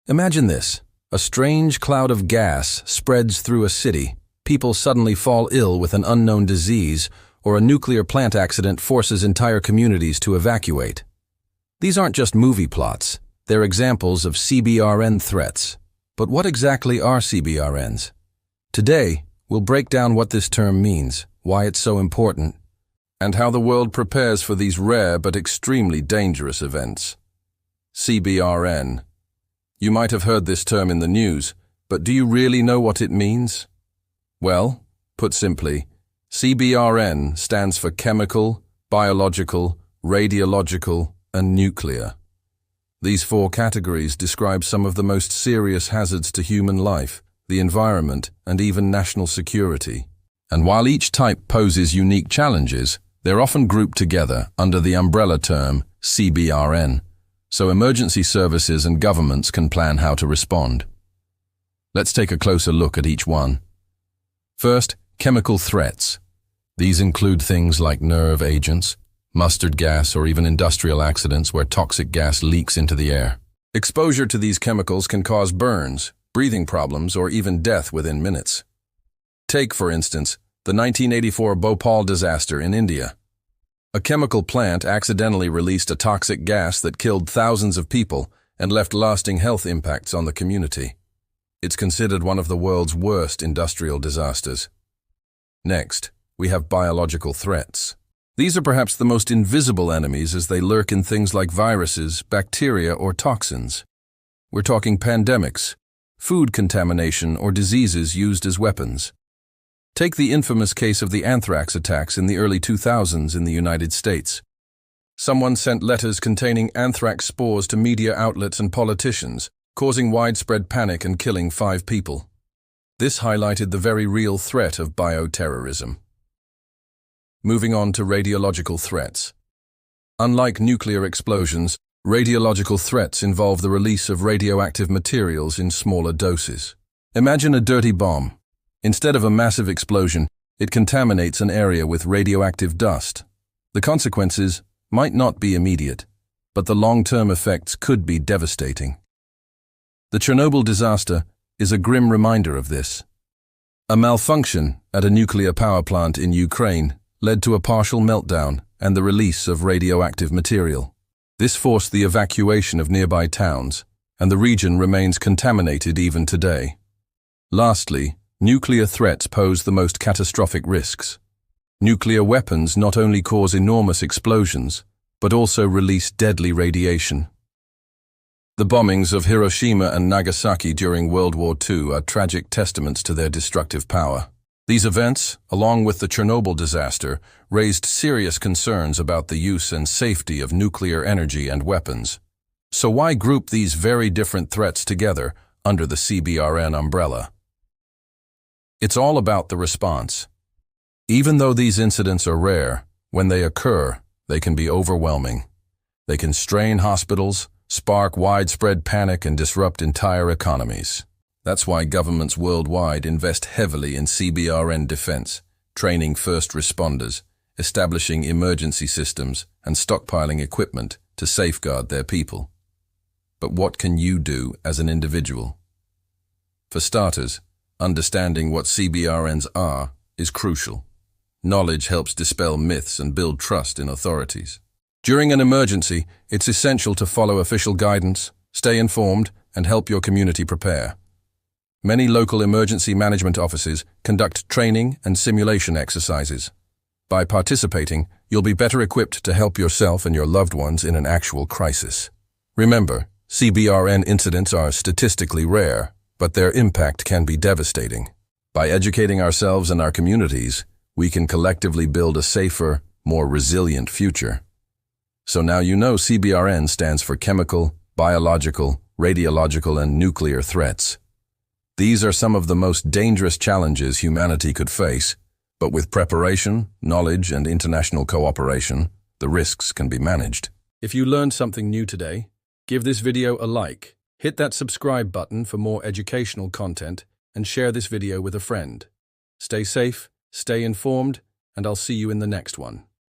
Imagine this. A strange cloud of gas spreads through a city. People suddenly fall ill with an unknown disease, or a nuclear plant accident forces entire communities to evacuate. These aren't just movie plots. They're examples of CBRN threats. But what exactly are CBRNs? Today, we'll break down what this term means, why it's so important, and how the world prepares for these rare but extremely dangerous events. CBRN. You might have heard this term in the news, but do you really know what it means? Well, put simply, CBRN stands for chemical, biological, radiological, and nuclear. These four categories describe some of the most serious hazards to human life, the environment, and even national security. And while each type poses unique challenges, they're often grouped together under the umbrella term CBRN, so emergency services and governments can plan how to respond. Let's take a closer look at each one. First, chemical threats. These include things like nerve agents, mustard gas, or even industrial accidents where toxic gas leaks into the air. Exposure to these chemicals can cause burns, breathing problems, or even death within minutes. Take, for instance, the 1984 Bhopal disaster in India. A chemical plant accidentally released a toxic gas that killed thousands of people and left lasting health impacts on the community. It's considered one of the world's worst industrial disasters. Next, we have biological threats. These are perhaps the most invisible enemies as they lurk in things like viruses, bacteria, or toxins. We're talking pandemics, food contamination, or diseases used as weapons. Take the infamous case of the anthrax attacks in the early 2000s in the United States. Someone sent letters containing anthrax spores to media outlets and politicians, causing widespread panic and killing 5 people. This highlighted the very real threat of bioterrorism. Moving on to radiological threats. Unlike nuclear explosions, radiological threats involve the release of radioactive materials in smaller doses. Imagine a dirty bomb. Instead of a massive explosion, it contaminates an area with radioactive dust. The consequences might not be immediate, but the long-term effects could be devastating. The Chernobyl disaster is a grim reminder of this. A malfunction at a nuclear power plant in Ukraine led to a partial meltdown and the release of radioactive material. This forced the evacuation of nearby towns, and the region remains contaminated even today. Lastly, nuclear threats pose the most catastrophic risks. Nuclear weapons not only cause enormous explosions, but also release deadly radiation. The bombings of Hiroshima and Nagasaki during World War II are tragic testaments to their destructive power. These events, along with the Chernobyl disaster, raised serious concerns about the use and safety of nuclear energy and weapons. So why group these very different threats together under the CBRN umbrella? It's all about the response. Even though these incidents are rare, when they occur, they can be overwhelming. They can strain hospitals, spark widespread panic, and disrupt entire economies. That's why governments worldwide invest heavily in CBRN defense, training first responders, establishing emergency systems, and stockpiling equipment to safeguard their people. But what can you do as an individual? For starters, understanding what CBRNs are is crucial. Knowledge helps dispel myths and build trust in authorities. During an emergency, it's essential to follow official guidance, stay informed, and help your community prepare. Many local emergency management offices conduct training and simulation exercises. By participating, you'll be better equipped to help yourself and your loved ones in an actual crisis. Remember, CBRN incidents are statistically rare, but their impact can be devastating. By educating ourselves and our communities, we can collectively build a safer, more resilient future. So now you know CBRN stands for chemical, biological, radiological, and nuclear threats. These are some of the most dangerous challenges humanity could face, but with preparation, knowledge, and international cooperation, the risks can be managed. If you learned something new today, give this video a like, hit that subscribe button for more educational content, and share this video with a friend. Stay safe, stay informed, and I'll see you in the next one.